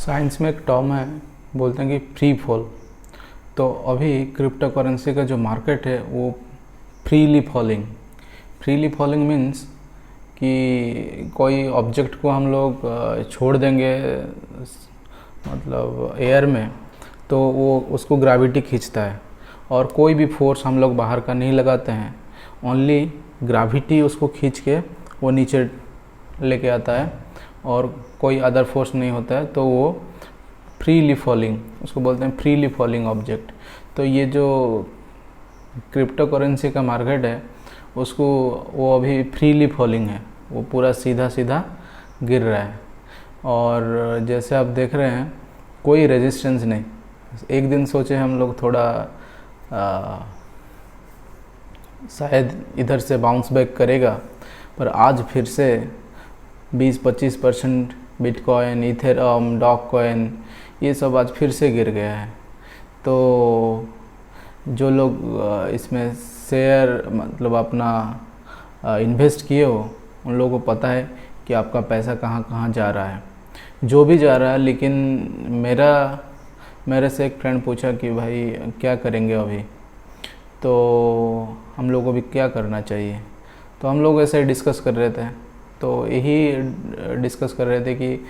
Science में एक term है, बोलते हैं कि फ्री फॉल। तो अभी क्रिप्टो करेंसी का जो मार्केट है वो फ्रीली फॉलिंग मीन्स कि कोई ऑब्जेक्ट को हम लोग छोड़ देंगे मतलब एयर में, तो वो उसको ग्रेविटी खींचता है और कोई भी फोर्स हम लोग बाहर का नहीं लगाते हैं, ओनली ग्रेविटी उसको खींच के वो नीचे लेके आता है और कोई अदर फोर्स नहीं होता है, तो वो फ्रीली फॉलिंग, उसको बोलते हैं फ्रीली फॉलिंग ऑब्जेक्ट। तो ये जो क्रिप्टो करेंसी का मार्केट है उसको वो अभी फ्रीली फॉलिंग है, वो पूरा सीधा सीधा गिर रहा है। और जैसे आप देख रहे हैं कोई रेजिस्टेंस नहीं। एक दिन सोचे हम लोग थोड़ा शायद इधर से बाउंस बैक करेगा, पर आज फिर से 20-25% बिटकॉइन, इथेरियम, डॉग कॉइन ये सब आज फिर से गिर गया है। तो जो लोग इसमें शेयर मतलब अपना इन्वेस्ट किए हो उन लोगों को पता है कि आपका पैसा कहाँ कहाँ जा रहा है, जो भी जा रहा है। लेकिन मेरे से एक फ्रेंड पूछा कि भाई क्या करेंगे अभी, तो हम लोग को भी क्या करना चाहिए। तो हम लोग ऐसे डिस्कस कर रहे थे, तो यही डिस्कस कर रहे थे कि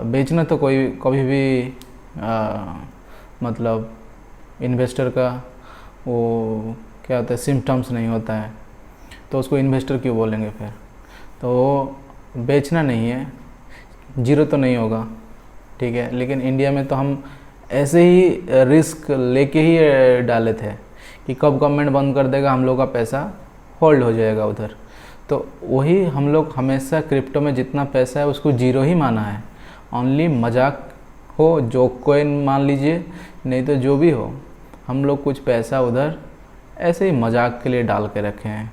बेचना तो कोई कभी भी मतलब इन्वेस्टर का वो क्या होता है सिम्पटम्स नहीं होता है, तो उसको इन्वेस्टर क्यों बोलेंगे फिर। तो बेचना नहीं है, जीरो तो नहीं होगा, ठीक है। लेकिन इंडिया में तो हम ऐसे ही रिस्क लेके ही डाले थे कि कब गवर्नमेंट बंद कर देगा हम लोग का पैसा होल्ड हो जाएगा उधर। तो वही हम लोग हमेशा क्रिप्टो में जितना पैसा है उसको जीरो ही माना है, ओनली मजाक हो, जोक कॉइन मान लीजिए, नहीं तो जो भी हो, हम लोग कुछ पैसा उधर ऐसे ही मजाक के लिए डाल के रखे हैं।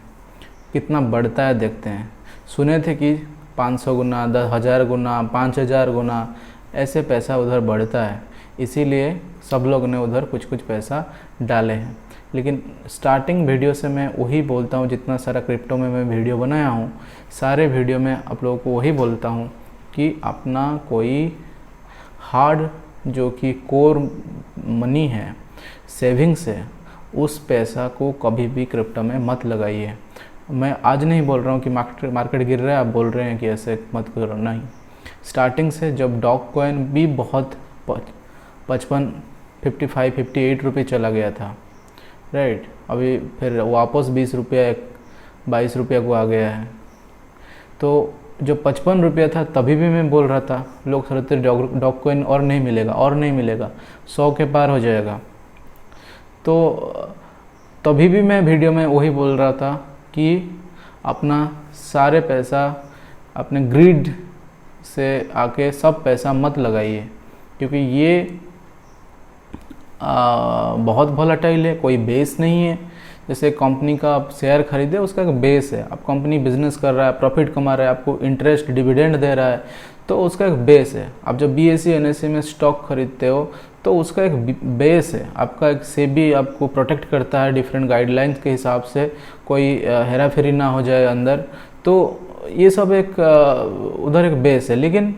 कितना बढ़ता है देखते हैं। सुने थे कि 500 गुना, 10,000 गुना, 5,000 गुना ऐसे पैसा उधर बढ़ता है, इसीलिए सब लोग ने उधर कुछ कुछ पैसा डाले हैं। लेकिन स्टार्टिंग वीडियो से मैं वही बोलता हूँ, जितना सारा क्रिप्टो में मैं वीडियो बनाया हूँ सारे वीडियो में आप लोगों को वही बोलता हूँ कि अपना कोई हार्ड जो कि कोर मनी है, सेविंग्स है, उस पैसा को कभी भी क्रिप्टो में मत लगाइए। मैं आज नहीं बोल रहा हूँ कि मार्केट गिर रहा है आप बोल रहे हैं कि ऐसे मत करो, नहीं। स्टार्टिंग से जब डॉग कॉइन भी बहुत 55, 55, 58 रुपये चला गया था, राइट, अभी फिर वापस 20 रुपया 22 रुपया को आ गया है। तो जो 55 रुपया था तभी भी मैं बोल रहा था, लोग सोचते डॉग कॉइन और नहीं मिलेगा और नहीं मिलेगा, 100 के पार हो जाएगा। तो तभी भी मैं वीडियो में वही बोल रहा था कि अपना सारे पैसा अपने ग्रिड से आके सब पैसा मत लगाइए, क्योंकि ये बहुत वॉलेटाइल है, कोई बेस नहीं है। जैसे कंपनी का आप शेयर खरीदे, उसका एक बेस है, आप कंपनी बिजनेस कर रहा है, प्रॉफिट कमा रहा है, आपको इंटरेस्ट डिविडेंड दे रहा है, तो उसका एक बेस है। आप जब BSE NSE में स्टॉक खरीदते हो तो उसका एक बेस है, आपका एक सेबी आपको प्रोटेक्ट करता है डिफरेंट गाइडलाइंस के हिसाब से, कोई हेरा फेरी ना हो जाए अंदर। तो ये सब एक उधर एक बेस है, लेकिन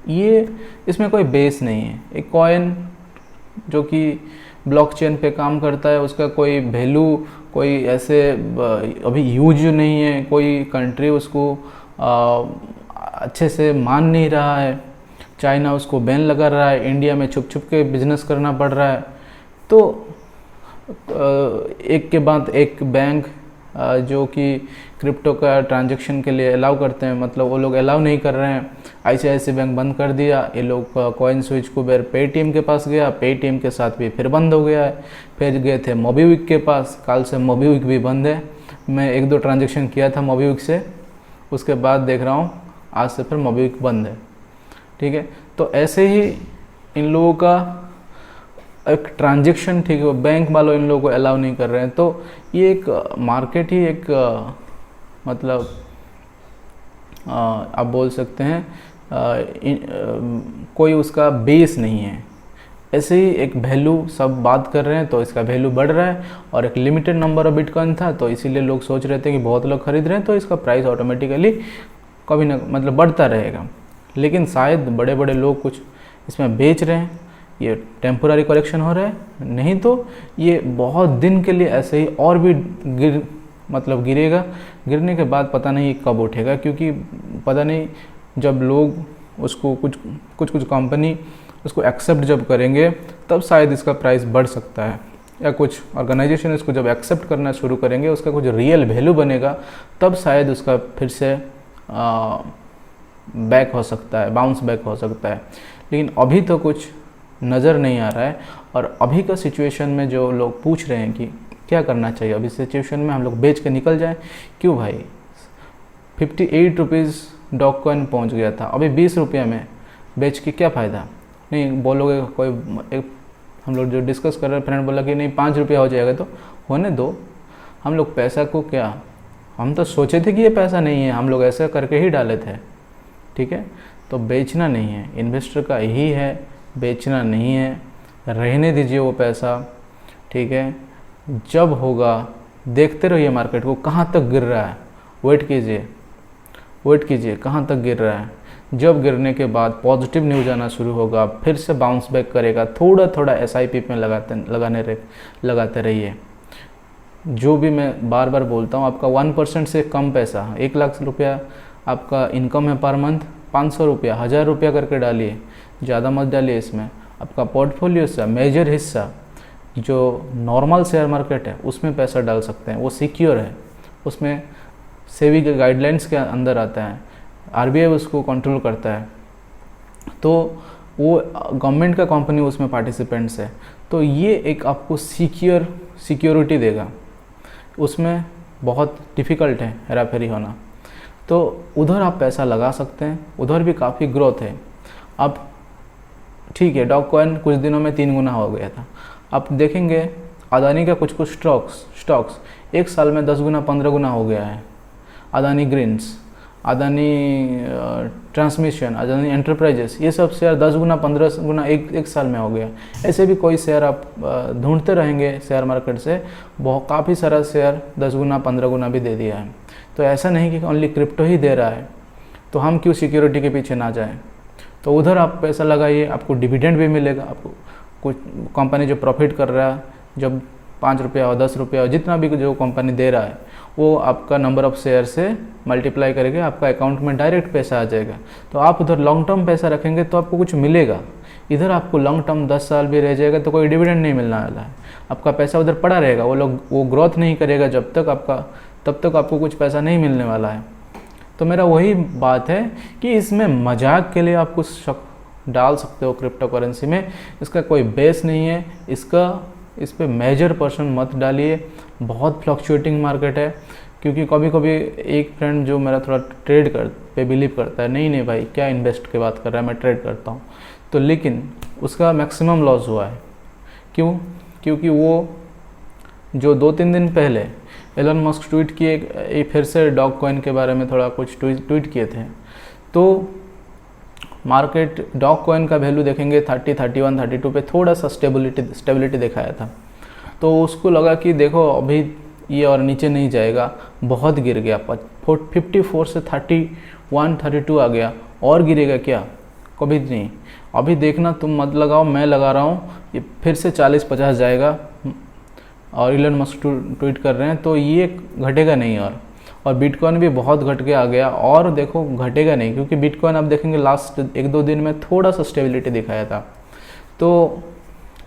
ये इसमें कोई बेस नहीं है। एक कॉइन जो कि ब्लॉकचेन पे काम करता है, उसका कोई वैल्यू, कोई ऐसे अभी यूज नहीं है, कोई कंट्री उसको अच्छे से मान नहीं रहा है, चाइना उसको बैन लगा रहा है, इंडिया में छुप छुप के बिजनेस करना पड़ रहा है। तो एक के बाद एक बैंक जो कि क्रिप्टो का ट्रांजैक्शन के लिए अलाउ करते हैं, मतलब वो लोग अलाउ नहीं कर रहे हैं। ICICI बैंक बंद कर दिया, ये लोग कॉइन स्विच कुबेर पेटीएम के पास गया, पेटीएम के साथ भी फिर बंद हो गया है। फिर गए थे मोबीक्विक के पास, कल से मोबीक्विक भी बंद है। मैं 1-2 ट्रांजैक्शन किया था मोबीक्विक से, उसके बाद देख रहा हूँ आज से फिर मोबीक्विक बंद है, ठीक है। तो ऐसे ही इन लोगों का एक ट्रांजैक्शन, ठीक है, बैंक वालों इन लोगों को अलाउ नहीं कर रहे हैं। तो ये एक मार्केट ही एक मतलब आप बोल सकते हैं कोई उसका बेस नहीं है। ऐसे ही एक वैल्यू सब बात कर रहे हैं तो इसका वैल्यू बढ़ रहा है, और एक लिमिटेड नंबर ऑफ बिटकॉइन था तो इसीलिए लोग सोच रहे थे कि बहुत लोग खरीद रहे हैं तो इसका प्राइस ऑटोमेटिकली कभी ना मतलब बढ़ता रहेगा। लेकिन शायद बड़े बड़े लोग कुछ इसमें बेच रहे हैं, ये टेम्पोररी करेक्शन हो रहा है, नहीं तो ये बहुत दिन के लिए ऐसे ही और भी गिरेगा। गिरने के बाद पता नहीं कब उठेगा, क्योंकि पता नहीं जब लोग उसको कुछ कंपनी उसको एक्सेप्ट जब करेंगे तब शायद इसका प्राइस बढ़ सकता है, या कुछ ऑर्गेनाइजेशन इसको जब एक्सेप्ट करना शुरू करेंगे, उसका कुछ रियल वैल्यू बनेगा, तब शायद उसका फिर से बैक हो सकता है, बाउंस बैक हो सकता है। लेकिन अभी तो कुछ नज़र नहीं आ रहा है। और अभी का सिचुएशन में जो लोग पूछ रहे हैं कि क्या करना चाहिए अभी सिचुएशन में, हम लोग बेच के निकल जाएं, क्यों भाई? 58 रुपीज़ डॉग कॉइन पहुँच गया था, अभी 20 रुपये में बेच के क्या फ़ायदा? नहीं बोलोगे कोई एक हम लोग जो डिस्कस कर रहे हैं, फ्रेंड बोला कि नहीं 5 रुपया हो जाएगा, तो होने दो। हम लोग पैसा को क्या, हम तो सोचे थे कि ये पैसा नहीं है, हम लोग ऐसा करके ही डाले थे, ठीक है। तो बेचना नहीं है, इन्वेस्टर का यही है, बेचना नहीं है, रहने दीजिए वो पैसा, ठीक है। जब होगा देखते रहिए मार्केट को कहाँ तक गिर रहा है, वेट कीजिए कहाँ तक गिर रहा है। जब गिरने के बाद पॉजिटिव न्यूज आना शुरू होगा, फिर से बाउंस बैक करेगा, थोड़ा थोड़ा SIP में लगाते रहिए। जो भी मैं बार बार बोलता हूँ, आपका 1% से कम पैसा, 1 लाख रुपया आपका इनकम है पर मंथ, 500 रुपया 1000 रुपया करके डालिए, ज़्यादा मत डालिए इसमें। आपका पोर्टफोलियो से मेजर हिस्सा जो नॉर्मल शेयर मार्केट है उसमें पैसा डाल सकते हैं, वो सिक्योर है, उसमें सेबी के गाइडलाइंस के अंदर आता है, RBI उसको कंट्रोल करता है, तो वो गवर्नमेंट का कंपनी उसमें पार्टिसिपेंट्स है, तो ये एक आपको सिक्योरिटी देगा। उसमें बहुत डिफ़िकल्ट है हेरा फेरी होना, तो उधर आप पैसा लगा सकते हैं, उधर भी काफ़ी ग्रोथ है। अब ठीक है, डॉग कॉइन कुछ दिनों में 3 गुना हो गया था। आप देखेंगे अदानी का कुछ स्टॉक्स 1 साल में 10 गुना 15 गुना हो गया है। Adani Greens, Adani Transmission, Adani Enterprises, ये सब शेयर 10 गुना 15 गुना एक साल में हो गया। ऐसे भी कोई शेयर आप ढूंढते रहेंगे शेयर मार्केट से, बहुत काफ़ी सारा शेयर 10 गुना 15 गुना भी दे दिया है। तो ऐसा नहीं कि ओनली क्रिप्टो ही दे रहा है, तो हम क्यों सिक्योरिटी के पीछे ना जाएं। तो उधर आप पैसा लगाइए, आपको डिविडेंड भी मिलेगा। आपको कुछ कंपनी जो प्रॉफिट कर रहा है, जब 5 रुपया और 10 रुपया जितना भी जो कंपनी दे रहा है, वो आपका नंबर ऑफ़ शेयर से मल्टीप्लाई करके आपका अकाउंट में डायरेक्ट पैसा आ जाएगा। तो आप उधर लॉन्ग टर्म पैसा रखेंगे तो आपको कुछ मिलेगा। इधर आपको लॉन्ग टर्म 10 साल भी रह जाएगा तो कोई डिविडेंड नहीं मिलने वाला है, आपका पैसा उधर पड़ा रहेगा। वो ग्रोथ नहीं करेगा तब तक आपको कुछ पैसा नहीं मिलने वाला है। तो मेरा वही बात है कि इसमें मजाक के लिए आप कुछ डाल सकते हो क्रिप्टो करेंसी में, इसका कोई बेस नहीं है, इस पे मेजर पर्सन मत डालिए। बहुत फ्लक्चुएटिंग मार्केट है, क्योंकि कभी कभी एक फ्रेंड जो मेरा थोड़ा ट्रेड पे बिलीव करता है, नहीं भाई क्या इन्वेस्ट की बात कर रहा है, मैं ट्रेड करता हूँ, तो लेकिन उसका मैक्सिमम लॉस हुआ है। क्यों? क्योंकि वो जो 2-3 दिन पहले एलन मस्क ट्वीट किए, फिर से डॉग कॉइन के बारे में थोड़ा कुछ ट्वीट किए थे, तो मार्केट डॉग कॉइन का वैल्यू देखेंगे 30, 31, 32 पे थोड़ा सा स्टेबिलिटी दिखाया था। तो उसको लगा कि देखो अभी ये और नीचे नहीं जाएगा, बहुत गिर गया, 54 से 31, 32 आ गया, और गिरेगा क्या? कभी नहीं। अभी देखना, तुम मत लगाओ, मैं लगा रहा हूँ, ये फिर से 40-50 जाएगा, और एलन मस्क ट्वीट कर रहे हैं, तो ये घटेगा नहीं। और बिटकॉइन भी बहुत घट के आ गया, और देखो घटेगा नहीं, क्योंकि बिटकॉइन आप देखेंगे लास्ट 1-2 दिन में थोड़ा सा स्टेबिलिटी दिखाया था, तो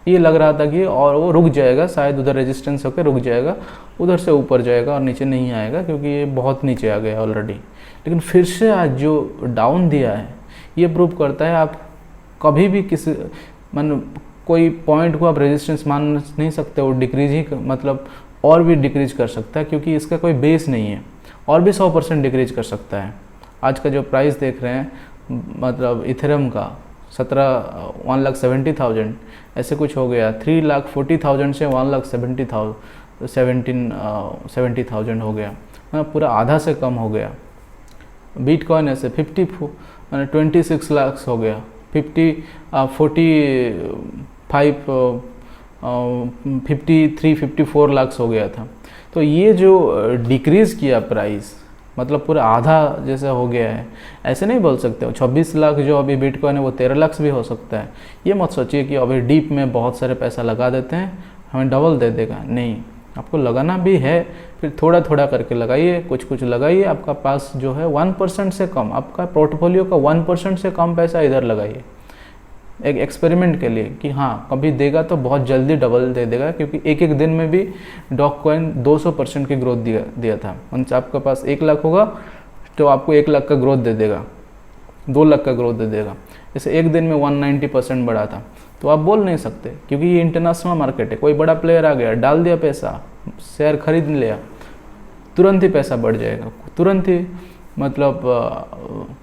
ये लग रहा था कि और वो रुक जाएगा, शायद उधर रेजिस्टेंस होकर रुक जाएगा, उधर से ऊपर जाएगा और नीचे नहीं आएगा, क्योंकि ये बहुत नीचे आ गया ऑलरेडी। लेकिन फिर से आज जो डाउन दिया है, ये प्रूव करता है आप कभी भी कोई पॉइंट को आप रेजिस्टेंस मान नहीं सकते, वो डिक्रीज ही और भी डिक्रीज कर सकता है, क्योंकि इसका कोई बेस नहीं है, और भी 100% डिक्रीज कर सकता है। आज का जो प्राइस देख रहे हैं इथेरियम का 1,70,000 ऐसे कुछ हो गया, 3,40,000 से 1,70,000 हो गया, पूरा आधा से कम हो गया। बिटकॉइन ऐसे 26 लाख हो गया, 53-54 लाख हो गया था। तो ये जो डिक्रीज़ किया प्राइस, मतलब पूरा आधा जैसा हो गया है। ऐसे नहीं बोल सकते हो 26 लाख जो अभी बिटकॉइन है वो 13 लाख भी हो सकता है। ये मत सोचिए कि अभी डीप में बहुत सारे पैसा लगा देते हैं हमें डबल दे देगा, नहीं, आपको लगाना भी है फिर थोड़ा थोड़ा करके लगाइए, कुछ कुछ लगाइए। आपका पास जो है 1% से कम, आपका पोर्टफोलियो का 1% से कम पैसा इधर लगाइए एक एक्सपेरिमेंट के लिए कि हाँ कभी देगा तो बहुत जल्दी डबल दे देगा, क्योंकि एक एक दिन में भी डॉग कॉइन 200% की ग्रोथ दिया था। मीन्स आपके पास 1 लाख होगा तो आपको 1 लाख का ग्रोथ दे देगा, 2 लाख का ग्रोथ दे देगा। जैसे एक दिन में 190% बढ़ा था। तो आप बोल नहीं सकते, क्योंकि ये इंटरनेशनल मार्केट है। कोई बड़ा प्लेयर आ गया, डाल दिया पैसा, शेयर खरीद लिया, तुरंत ही पैसा बढ़ जाएगा, तुरंत ही मतलब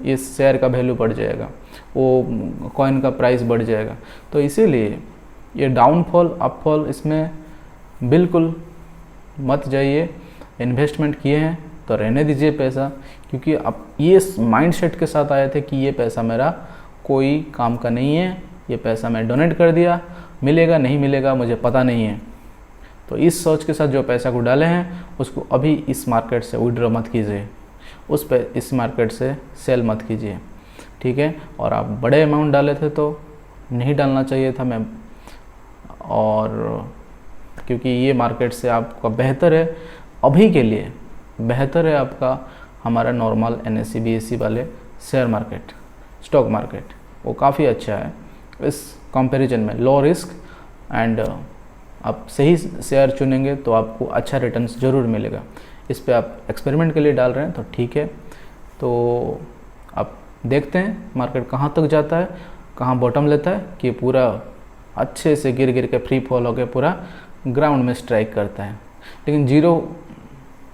इस शेयर का वैल्यू बढ़ जाएगा, वो कॉइन का प्राइस बढ़ जाएगा। तो इसीलिए ये डाउनफॉल अपफॉल इसमें बिल्कुल मत जाइए। इन्वेस्टमेंट किए हैं तो रहने दीजिए पैसा, क्योंकि अब ये माइंडसेट के साथ आए थे कि ये पैसा मेरा कोई काम का नहीं है, ये पैसा मैं डोनेट कर दिया, मिलेगा नहीं मिलेगा मुझे पता नहीं है। तो इस सोच के साथ जो पैसा को डाले हैं उसको अभी इस मार्केट से विड्रॉ मत कीजिए, उस पे इस मार्केट से सेल मत कीजिए, ठीक है। और आप बड़े अमाउंट डाले थे तो नहीं डालना चाहिए था मैं, और क्योंकि ये मार्केट से आपका बेहतर है, अभी के लिए बेहतर है आपका हमारा नॉर्मल NSE BSE वाले शेयर मार्केट, स्टॉक मार्केट, वो काफ़ी अच्छा है इस कंपैरिजन में, लो रिस्क एंड आप सही शेयर चुनेंगे तो आपको अच्छा रिटर्न्स ज़रूर मिलेगा। इस पे आप एक्सपेरिमेंट के लिए डाल रहे हैं तो ठीक है। तो आप देखते हैं मार्केट कहाँ तक जाता है, कहाँ बॉटम लेता है, कि पूरा अच्छे से गिर गिर के फ्री फॉल होकर पूरा ग्राउंड में स्ट्राइक करता है। लेकिन जीरो,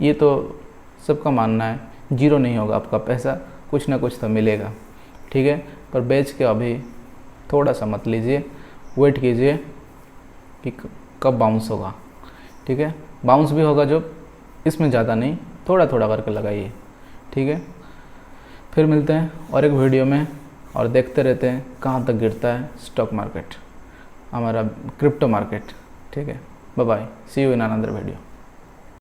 ये तो सबका मानना है, जीरो नहीं होगा आपका पैसा, कुछ ना कुछ तो मिलेगा, ठीक है। पर बेच के अभी थोड़ा सा मत लीजिए, वेट कीजिए कि कब बाउंस होगा, ठीक है। बाउंस भी होगा जो, इसमें ज़्यादा नहीं, थोड़ा थोड़ा करके लगाइए, ठीक है। फिर मिलते हैं और एक वीडियो में, और देखते रहते हैं कहाँ तक गिरता है स्टॉक मार्केट, हमारा क्रिप्टो मार्केट, ठीक है। Bye bye, see you in another video.